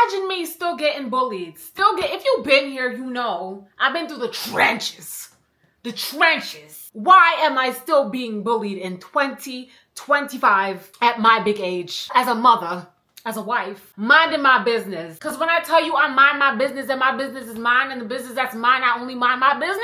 imagine me still getting bullied. If you've been here, you know, I've been through the trenches. The trenches. Why am I still being bullied in 2025 at my big age? As a mother, as a wife, minding my business. Because when I tell you I mind my business and my business is mine and the business that's mine, I only mind my business,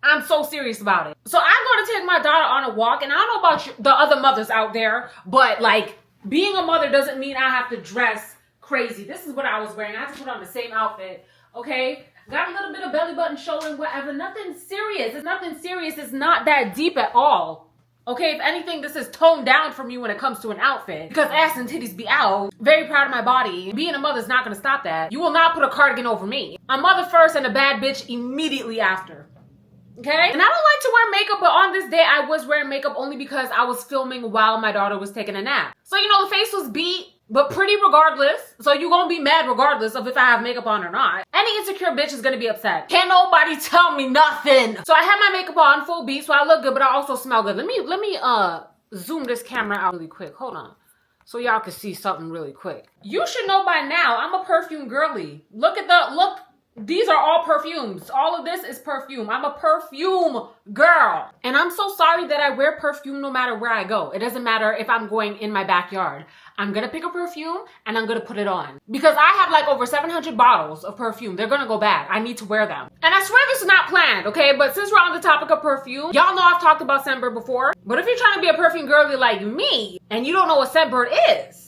I'm so serious about it. So I'm going to take my daughter on a walk, and I don't know about the other mothers out there, but like, being a mother doesn't mean I have to dress crazy. This is what I was wearing. I had to put on the same outfit, okay? Got a little bit of belly button showing, whatever. Nothing serious. It's nothing serious. It's not that deep at all. Okay, if anything, this is toned down for me when it comes to an outfit. Because ass and titties be out. Very proud of my body. Being a mother is not going to stop that. You will not put a cardigan over me. A mother first and a bad bitch immediately after. Okay? And I don't like to wear makeup, but on this day, I was wearing makeup only because I was filming while my daughter was taking a nap. So, you know, the face was beat, but pretty regardless. So you're gonna be mad regardless of if I have makeup on or not. Any insecure bitch is gonna be upset. Can't nobody tell me nothing. So I had my makeup on full beat, so I look good, but I also smell good. Let me zoom this camera out really quick. Hold on. So y'all can see something really quick. You should know by now, I'm a perfume girly. Look. These are all perfumes. All of this is perfume. I'm a perfume girl. And I'm so sorry that I wear perfume no matter where I go. It doesn't matter if I'm going in my backyard. I'm gonna pick a perfume and I'm gonna put it on. Because I have like over 700 bottles of perfume. They're gonna go bad. I need to wear them. And I swear this is not planned, okay? But since we're on the topic of perfume, y'all know I've talked about Scentbird before. But if you're trying to be a perfume girly like me and you don't know what Scentbird is,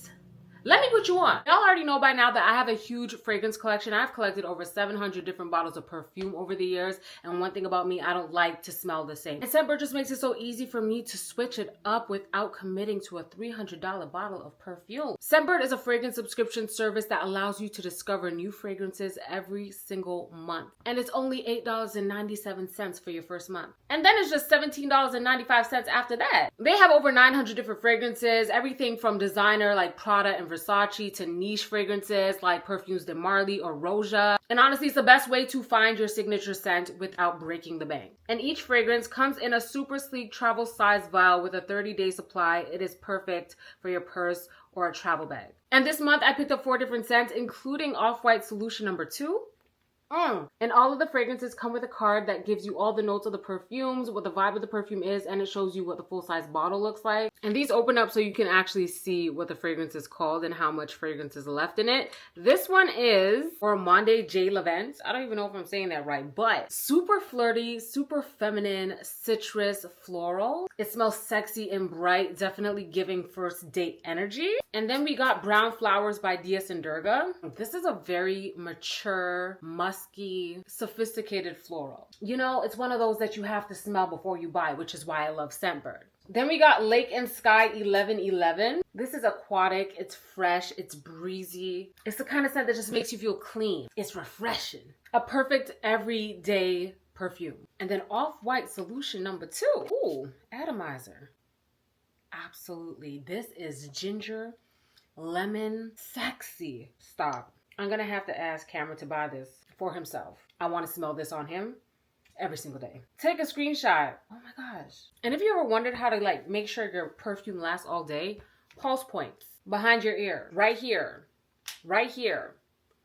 let me put you on. Y'all already know by now that I have a huge fragrance collection. I've collected over 700 different bottles of perfume over the years. And one thing about me, I don't like to smell the same. And Scentbird just makes it so easy for me to switch it up without committing to a $300 bottle of perfume. Scentbird is a fragrance subscription service that allows you to discover new fragrances every single month. And it's only $8.97 for your first month. And then it's just $17.95 after that. They have over 900 different fragrances, everything from designer like Prada and Versace to niche fragrances like Perfumes de Marly or Roja. And honestly, it's the best way to find your signature scent without breaking the bank. And each fragrance comes in a super sleek travel size vial with a 30-day supply. It is perfect for your purse or a travel bag. And this month I picked up 4 different scents, including Off-White Solution number 2. And all of the fragrances come with a card that gives you all the notes of the perfumes, what the vibe of the perfume is, and it shows you what the full-size bottle looks like. And these open up so you can actually see what the fragrance is called and how much fragrance is left in it. This one is Ormonde J. Levent. I don't even know if I'm saying that right, but super flirty, super feminine, citrus, floral. It smells sexy and bright, definitely giving first date energy. And then we got Brown Flowers by Diaz and Durga. This is a very mature, musky, sophisticated floral. You know, it's one of those that you have to smell before you buy, which is why I love Scentbird. Then we got Lake and Sky 1111. This is aquatic, it's fresh, it's breezy. It's the kind of scent that just makes you feel clean. It's refreshing. A perfect everyday perfume. And then Off-White Solution number 2. Ooh, atomizer. Absolutely. This is ginger, lemon, sexy. Stop. I'm gonna have to ask Cameron to buy this for himself. I want to smell this on him every single day. Take a screenshot. Oh my gosh. And if you ever wondered how to like make sure your perfume lasts all day, pulse points behind your ear, right here, right here.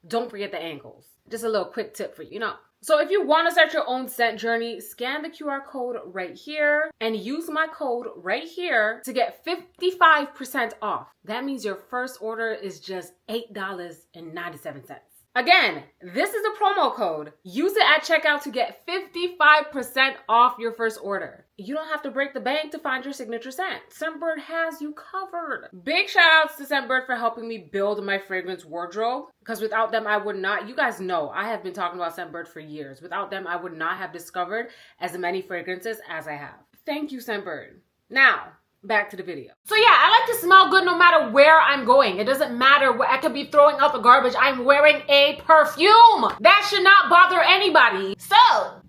Don't forget the ankles. Just a little quick tip for you know. So if you want to start your own scent journey, scan the QR code right here and use my code right here to get 55% off. That means your first order is just $8.97. Again, this is a promo code. Use it at checkout to get 55% off your first order. You don't have to break the bank to find your signature scent. Scentbird has you covered. Big shout outs to Scentbird for helping me build my fragrance wardrobe. Because without them, I would not, you guys know, I have been talking about Scentbird for years. Without them, I would not have discovered as many fragrances as I have. Thank you, Scentbird. Now, back to the video. So yeah, I like to smell good no matter where I'm going. It doesn't matter what I could be throwing out the garbage. I'm wearing a perfume. That should not bother anybody. So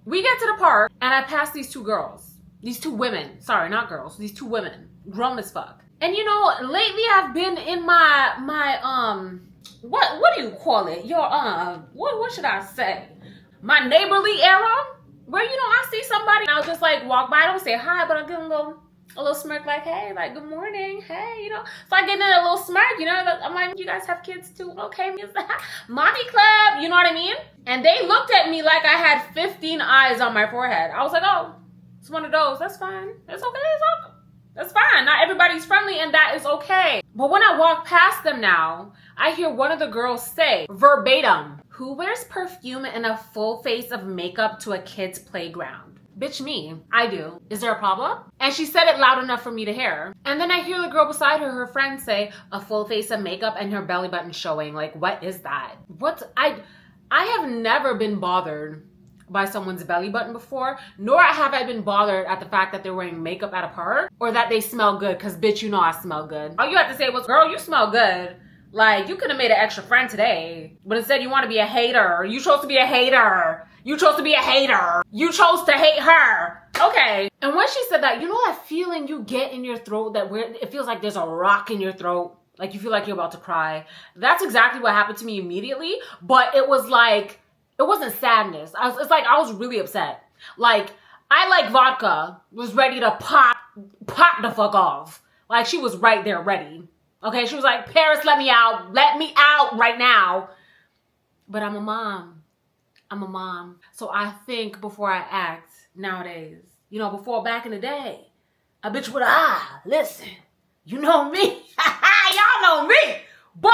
we get to the park and I pass these 2 girls. These 2 women. Sorry, not girls. These 2 women. Grown as fuck. And you know, lately I've been in my what do you call it? Your what should I say? My neighborly era, where you know I see somebody and I'll just like walk by, I don't say hi, but I'll give them a little A little smirk like, hey, like, good morning, hey, you know. So I get in a little smirk, you know. I'm like, you guys have kids too? Okay, mommy club, you know what I mean? And they looked at me like I had 15 eyes on my forehead. I was like, oh, it's one of those. That's fine. It's okay. It's okay. That's fine. Not everybody's friendly, and that is okay. But when I walk past them now, I hear one of the girls say, verbatim, who wears perfume and a full face of makeup to a kid's playground? Bitch, me. I do. Is there a problem? And she said it loud enough for me to hear. And then I hear the girl beside her, her friend, say, a full face of makeup and her belly button showing. Like, what is that? I have never been bothered by someone's belly button before, nor have I been bothered at the fact that they're wearing makeup at a park or that they smell good, because bitch, you know I smell good. All you have to say was, girl, you smell good. Like, you could have made an extra friend today, but instead you want to be a hater. You chose to be a hater. You chose to be a hater. You chose to hate her. Okay. And when she said that, you know that feeling you get in your throat that it feels like there's a rock in your throat? Like you feel like you're about to cry. That's exactly what happened to me immediately. But it was like, it wasn't sadness. It's like I was really upset. Like, I like vodka was ready to pop the fuck off. Like she was right there ready. Okay, she was like, Paris, let me out right now. But I'm a mom. So I think before I act nowadays. You know, before back in the day, a bitch would listen. You know me. Y'all know me. But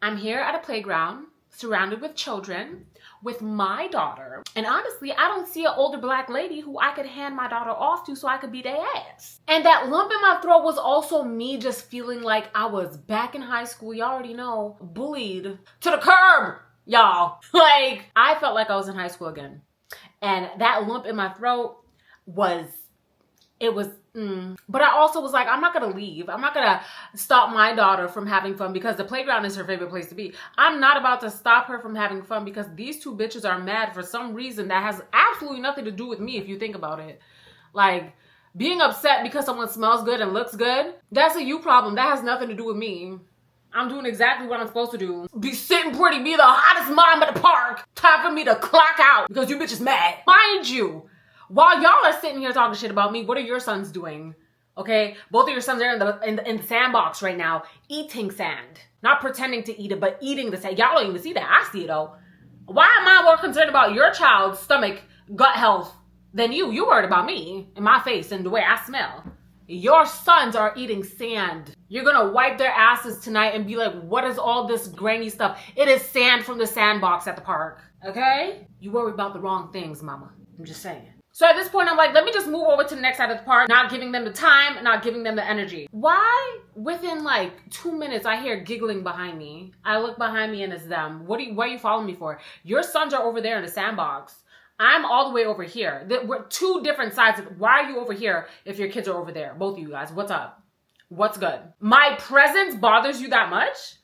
I'm here at a playground surrounded with children with my daughter. And honestly, I don't see an older black lady who I could hand my daughter off to so I could beat their ass. And that lump in my throat was also me just feeling like I was back in high school. Y'all already know, bullied to the curb, y'all. Like, I felt like I was in high school again. And that lump in my throat was, but I also was like, I'm not gonna leave. I'm not gonna stop my daughter from having fun because the playground is her favorite place to be. I'm not about to stop her from having fun because these two bitches are mad for some reason that has absolutely nothing to do with me if you think about it. Like, being upset because someone smells good and looks good, that's a you problem. That has nothing to do with me. I'm doing exactly what I'm supposed to do. Be sitting pretty, be the hottest mom at the park. Time for me to clock out because you bitches mad. Mind you, while y'all are sitting here talking shit about me, what are your sons doing? Okay? Both of your sons are in the sandbox right now, eating sand. Not pretending to eat it, but eating the sand. Y'all don't even see that. I see it though. Why am I more concerned about your child's stomach, gut health than you? You worried about me and my face and the way I smell. Your sons are eating sand. You're gonna wipe their asses tonight and be like, what is all this grainy stuff? It is sand from the sandbox at the park. Okay? You worry about the wrong things, mama. I'm just saying. So at this point, I'm like, let me just move over to the next side of the park, not giving them the time, not giving them the energy. Why? Within like 2 minutes, I hear giggling behind me. I look behind me and it's them. What are you following me for? Your sons are over there in the sandbox. I'm all the way over here. We're two different sides. Why are you over here if your kids are over there? Both of you guys, what's up? What's good? My presence bothers you that much?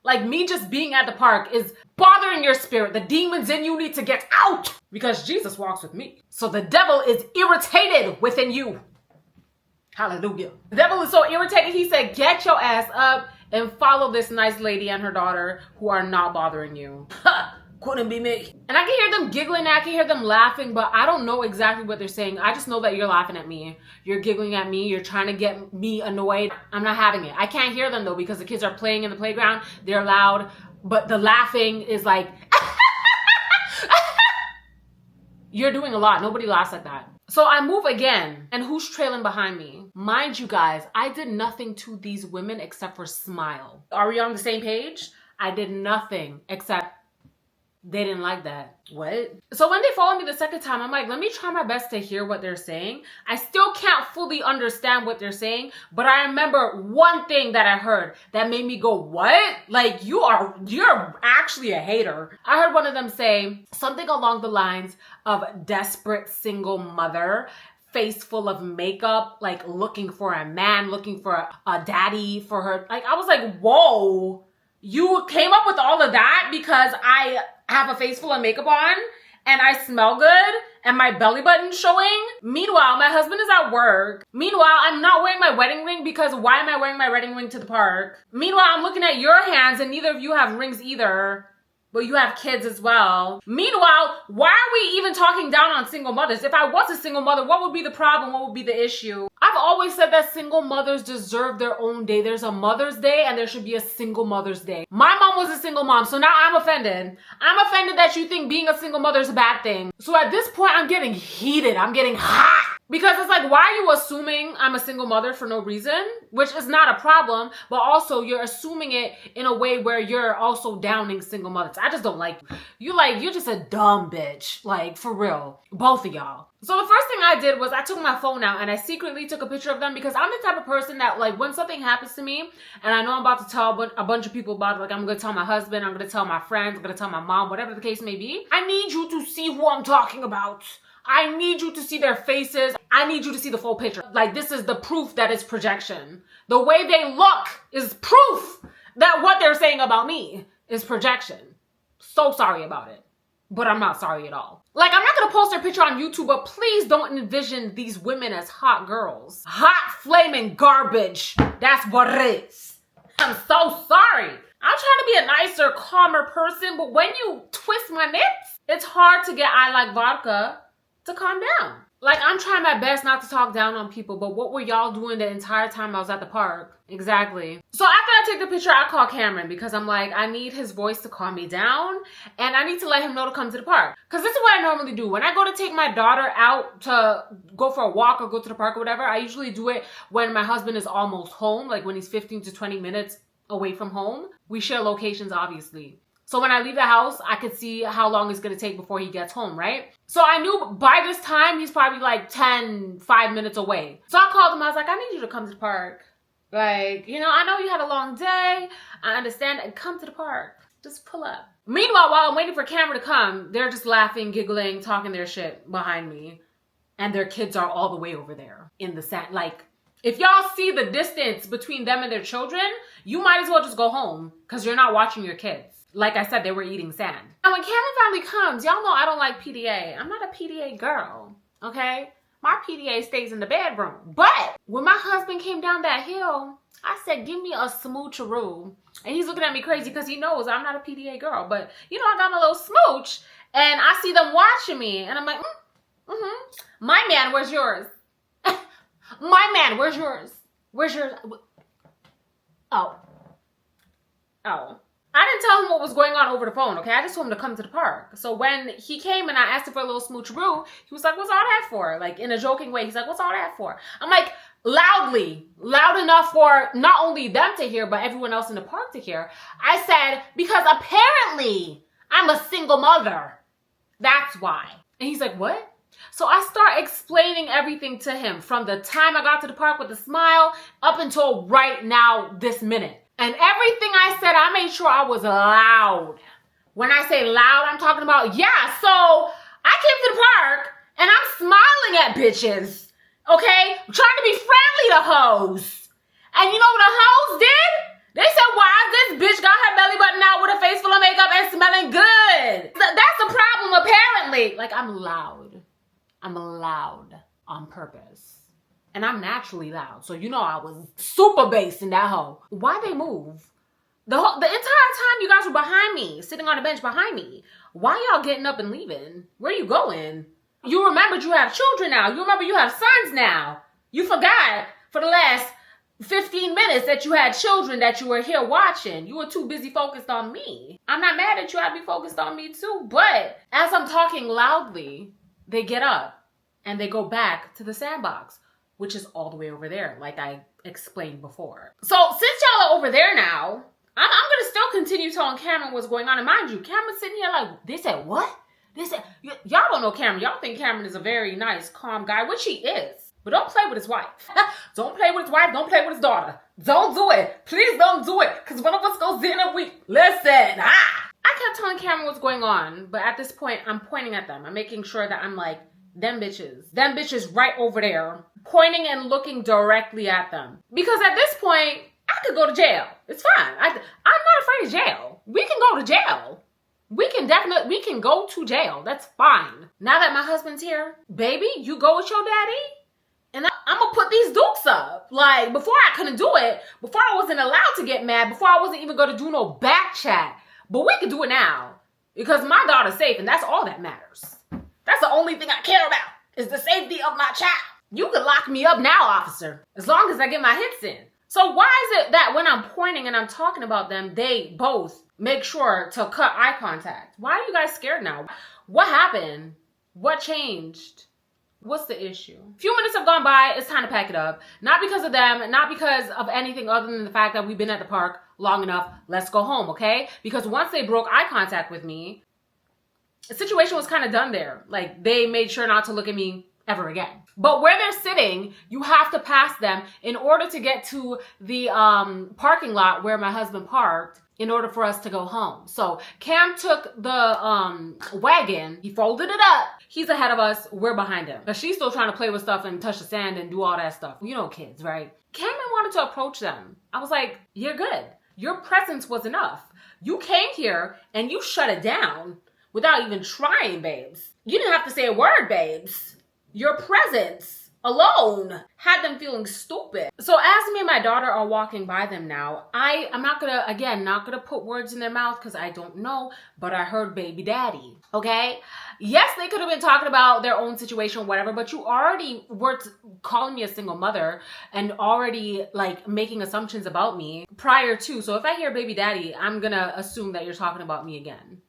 Like, me just being at the park is bothering your spirit. The demons in you need to get out because Jesus walks with me. So the devil is irritated within you. Hallelujah. The devil is so irritated. He said, get your ass up and follow this nice lady and her daughter who are not bothering you. Couldn't be me. And I can hear them giggling, I can hear them laughing, but I don't know exactly what they're saying. I just know that you're laughing at me. You're giggling at me. You're trying to get me annoyed. I'm not having it. I can't hear them though because the kids are playing in the playground. They're loud, but the laughing is like, you're doing a lot. Nobody laughs like that. So I move again, and who's trailing behind me? Mind you guys, I did nothing to these women except for smile. Are we on the same page? I did nothing except they didn't like that. What? So when they follow me the second time, I'm like, let me try my best to hear what they're saying. I still can't fully understand what they're saying, but I remember one thing that I heard that made me go, what? Like, you're actually a hater. I heard one of them say something along the lines of desperate single mother, face full of makeup, like looking for a man, looking for a daddy for her. Like, I was like, whoa, you came up with all of that because I have a face full of makeup on and I smell good and my belly button showing. Meanwhile, my husband is at work. Meanwhile, I'm not wearing my wedding ring because why am I wearing my wedding ring to the park? Meanwhile, I'm looking at your hands and neither of you have rings either. but you have kids as well. Meanwhile, why are we even talking down on single mothers? If I was a single mother, what would be the problem? What would be the issue? I've always said that single mothers deserve their own day. There's a Mother's Day and there should be a single Mother's Day. My mom was a single mom, so now I'm offended. I'm offended that you think being a single mother is a bad thing. So at this point, I'm getting heated. I'm getting hot. Because it's like, why are you assuming I'm a single mother for no reason? Which is not a problem, but also you're assuming it in a way where you're also downing single mothers. I just don't like you. You're just a dumb bitch. Like, for real. Both of y'all. So the first thing I did was I took my phone out and I secretly took a picture of them because I'm the type of person that, like, when something happens to me and I know I'm about to tell a bunch of people about it, like I'm going to tell my husband, I'm going to tell my friends, I'm going to tell my mom, whatever the case may be, I need you to see who I'm talking about. I need you to see their faces. I need you to see the full picture. Like, this is the proof that it's projection. The way they look is proof that what they're saying about me is projection. So sorry about it. But I'm not sorry at all. Like, I'm not going to post their picture on YouTube, but please don't envision these women as hot girls. Hot, flaming garbage. That's what it is. I'm so sorry. I'm trying to be a nicer, calmer person, but when you twist my nips, it's hard to get I like vodka to calm down. Like, I'm trying my best not to talk down on people, but what were y'all doing the entire time I was at the park? Exactly. So after I take the picture, I call Cameron because I'm like, I need his voice to calm me down and I need to let him know to come to the park. Because this is what I normally do. When I go to take my daughter out to go for a walk or go to the park or whatever, I usually do it when my husband is almost home, like when he's 15 to 20 minutes away from home. We share locations, obviously. So when I leave the house, I could see how long it's going to take before he gets home, right? So I knew by this time, he's probably like 5 minutes away. So I called him. I was like, I need you to come to the park. Like, you know, I know you had a long day. I understand. And come to the park. Just pull up. Meanwhile, while I'm waiting for Cameron to come, they're just laughing, giggling, talking their shit behind me. And their kids are all the way over there in the sand. Like, if y'all see the distance between them and their children, you might as well just go home because you're not watching your kids. Like I said, they were eating sand. And when Cameron finally comes, y'all know I don't like PDA. I'm not a PDA girl, okay? My PDA stays in the bedroom. But when my husband came down that hill, I said, give me a smoocheroo. And he's looking at me crazy because he knows I'm not a PDA girl. But, you know, I got my little smooch and I see them watching me. And I'm like, my man, where's yours? My man, where's yours? Where's yours? Oh. I didn't tell him what was going on over the phone, okay? I just told him to come to the park. So when he came and I asked him for a little smoocheroo, he was like, what's all that for? Like, in a joking way, he's like, what's all that for? I'm like, loud enough for not only them to hear, but everyone else in the park to hear. I said, because apparently I'm a single mother. That's why. And he's like, what? So I start explaining everything to him from the time I got to the park with a smile up until right now, this minute. And everything I said, I made sure I was loud. When I say loud, I'm talking about, yeah, so I came to the park and I'm smiling at bitches, okay? I'm trying to be friendly to hoes. And you know what the hoes did? They said, why this bitch got her belly button out with a face full of makeup and smelling good? That's the problem, apparently. Like, I'm loud. I'm loud on purpose. And I'm naturally loud. So, you know, I was super bass in that hoe. Why they move? The entire time you guys were behind me, sitting on the bench behind me. Why y'all getting up and leaving? Where you going? You remembered you have children now. You remember you have sons now. You forgot for the last 15 minutes that you had children that you were here watching. You were too busy focused on me. I'm not mad at you. I'd be focused on me too. But as I'm talking loudly, they get up and they go back to the sandbox, which is all the way over there, like I explained before. So since y'all are over there now, I'm going to still continue telling Cameron what's going on. And mind you, Cameron's sitting here like, they said what? They said, y'all don't know Cameron. Y'all think Cameron is a very nice, calm guy, which he is. But don't play with his wife. Don't play with his wife. Don't play with his daughter. Don't do it. Please don't do it. Because one of us goes in and listen. I kept telling Cameron what's going on. But at this point, I'm pointing at them. I'm making sure that I'm like, them bitches right over there, pointing and looking directly at them. Because at this point, I could go to jail. It's fine. I'm not afraid of jail. We can go to jail. We can go to jail. That's fine. Now that my husband's here, baby, you go with your daddy. And I'm going to put these dukes up. Like, before I couldn't do it. Before I wasn't allowed to get mad. Before I wasn't even going to do no back chat. But we can do it now. Because my daughter's safe, and that's all that matters. That's the only thing I care about, is the safety of my child. You can lock me up now, officer, as long as I get my hits in. So why is it that when I'm pointing and I'm talking about them, they both make sure to cut eye contact? Why are you guys scared now? What happened? What changed? What's the issue? A few minutes have gone by. It's time to pack it up. Not because of them, not because of anything other than the fact that we've been at the park long enough. Let's go home, okay? Because once they broke eye contact with me, the situation was kind of done there. Like, they made sure not to look at me ever again. But where they're sitting, you have to pass them in order to get to the parking lot where my husband parked in order for us to go home. So Cam took the wagon, he folded it up. He's ahead of us, we're behind him. But she's still trying to play with stuff and touch the sand and do all that stuff. You know kids, right? Cam wanted to approach them. I was like, you're good. Your presence was enough. You came here and you shut it down without even trying, babes. You didn't have to say a word, babes. Your presence alone had them feeling stupid. So as me and my daughter are walking by them now, I'm not gonna put words in their mouth because I don't know, but I heard baby daddy, okay? Yes, they could have been talking about their own situation, whatever, but you already were calling me a single mother and already like making assumptions about me prior to. So if I hear baby daddy, I'm gonna assume that you're talking about me again,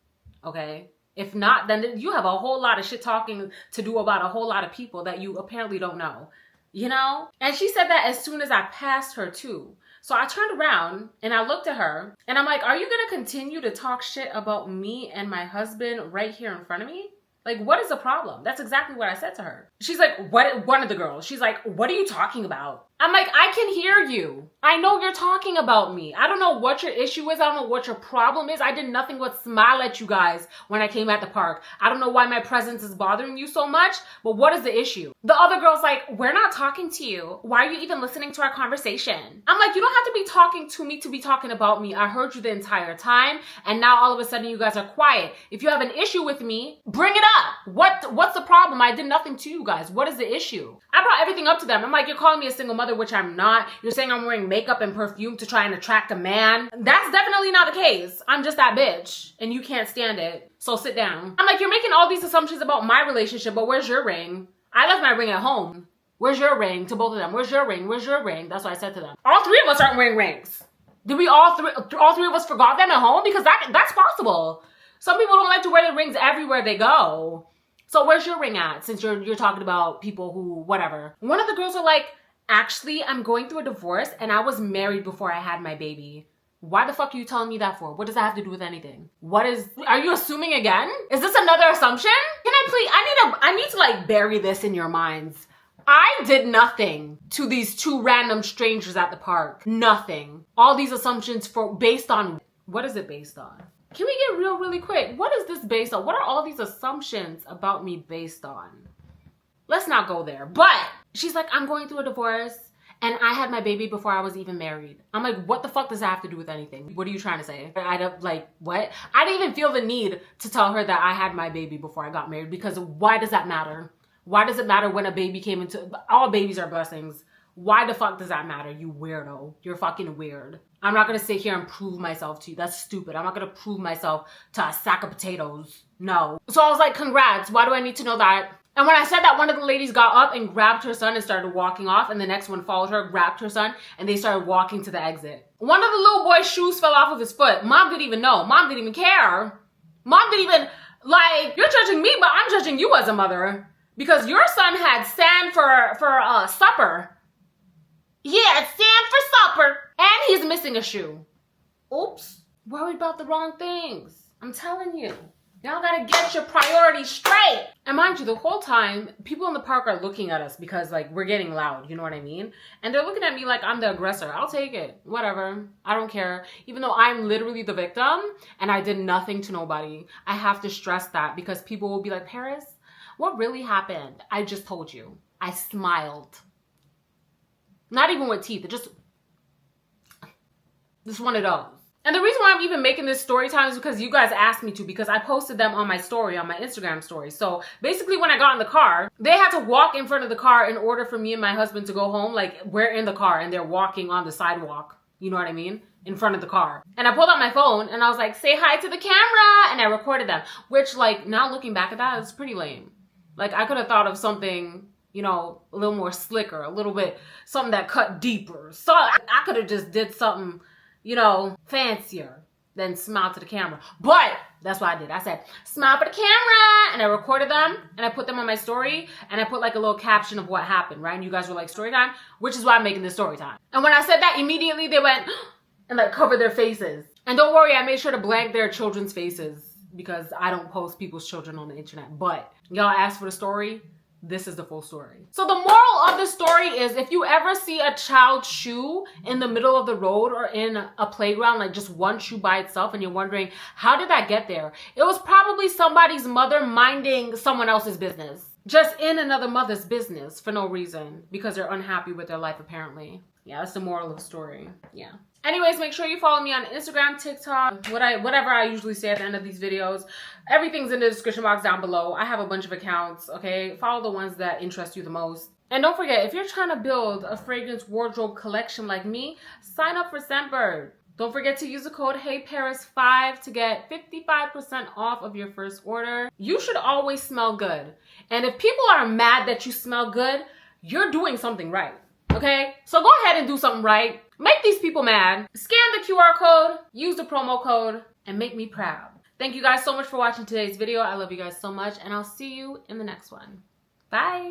okay? If not, then you have a whole lot of shit talking to do about a whole lot of people that you apparently don't know, you know? And she said that as soon as I passed her too. So I turned around and I looked at her and I'm like, are you gonna continue to talk shit about me and my husband right here in front of me? Like, what is the problem? That's exactly what I said to her. She's like, what? One of the girls, she's like, what are you talking about? I'm like, I can hear you. I know you're talking about me. I don't know what your issue is. I don't know what your problem is. I did nothing but smile at you guys when I came at the park. I don't know why my presence is bothering you so much, but what is the issue? The other girl's like, we're not talking to you. Why are you even listening to our conversation? I'm like, you don't have to be talking to me to be talking about me. I heard you the entire time, and now all of a sudden you guys are quiet. If you have an issue with me, bring it up. What's the problem? I did nothing to you guys. What is the issue? I brought everything up to them. I'm like, you're calling me a single mother, which I'm not. You're saying I'm wearing makeup and perfume to try and attract a man. That's definitely not the case. I'm just that bitch and you can't stand it. So sit down. I'm like, you're making all these assumptions about my relationship, but where's your ring? I left my ring at home. Where's your ring? To both of them. Where's your ring? Where's your ring? That's what I said to them. All three of us aren't wearing rings. Did we all three of us forgot them at home? Because that's possible. Some people don't like to wear the rings everywhere they go. So where's your ring at? Since you're talking about people who, whatever. One of the girls are like, actually, I'm going through a divorce and I was married before I had my baby. Why the fuck are you telling me that for? What does that have to do with anything? Are you assuming again? Is this another assumption? Can I please, I need to like bury this in your minds. I did nothing to these two random strangers at the park. Nothing. All these assumptions based on, what is it based on? Can we get real really quick? What is this based on? What are all these assumptions about me based on? Let's not go there. But she's like, I'm going through a divorce and I had my baby before I was even married. I'm like, what the fuck does that have to do with anything? What are you trying to say? What? I didn't even feel the need to tell her that I had my baby before I got married, because why does that matter? Why does it matter when a baby came into, all babies are blessings. Why the fuck does that matter, you weirdo? You're fucking weird. I'm not gonna sit here and prove myself to you. That's stupid. I'm not gonna prove myself to a sack of potatoes. No. So I was like, congrats. Why do I need to know that? And when I said that, one of the ladies got up and grabbed her son and started walking off, and the next one followed her, grabbed her son, and they started walking to the exit. One of the little boy's shoes fell off of his foot. Mom didn't even know. Mom didn't even care. Mom didn't even, like, you're judging me, but I'm judging you as a mother. Because your son had sand for supper. He had sand for supper. And he's missing a shoe. Oops. Worried about the wrong things. I'm telling you. Y'all gotta get your priorities straight. And mind you, the whole time, people in the park are looking at us because, like, we're getting loud. You know what I mean? And they're looking at me like I'm the aggressor. I'll take it. Whatever. I don't care. Even though I'm literally the victim and I did nothing to nobody. I have to stress that because people will be like, Paris, what really happened? I just told you. I smiled. Not even with teeth. Just one of those. And the reason why I'm even making this story time is because you guys asked me to, because I posted them on my story, on my Instagram story. So basically when I got in the car, they had to walk in front of the car in order for me and my husband to go home. Like, we're in the car and they're walking on the sidewalk. You know what I mean? in front of the car. And I pulled out my phone and I was like, say hi to the camera. And I recorded them, which like now looking back at that, is pretty lame. Like I could have thought of something, you know, a little more slicker, a little bit, something that cut deeper. So I could have just did something, you know, fancier than smile to the camera. But that's what I did. I said, smile for the camera. And I recorded them and I put them on my story and I put like a little caption of what happened, right? And you guys were like, story time, which is why I'm making this story time. And when I said that, immediately they went and like covered their faces. And don't worry, I made sure to blank their children's faces because I don't post people's children on the internet. But y'all asked for the story. This is the full story. So the moral of the story is if you ever see a child's shoe in the middle of the road or in a playground, like just one shoe by itself, and you're wondering, how did that get there? It was probably somebody's mother minding someone else's business. Just in another mother's business for no reason because they're unhappy with their life apparently. Yeah, that's the moral of the story. Yeah. Anyways, make sure you follow me on Instagram, TikTok, whatever I usually say at the end of these videos. Everything's in the description box down below. I have a bunch of accounts, okay? Follow the ones that interest you the most. And don't forget, if you're trying to build a fragrance wardrobe collection like me, sign up for Scentbird. Don't forget to use the code HeyParis5 to get 55% off of your first order. You should always smell good. And if people are mad that you smell good, you're doing something right, okay? So go ahead and do something right. Make these people mad. Scan the QR code, use the promo code, and make me proud. Thank you guys so much for watching today's video. I love you guys so much, and I'll see you in the next one. Bye.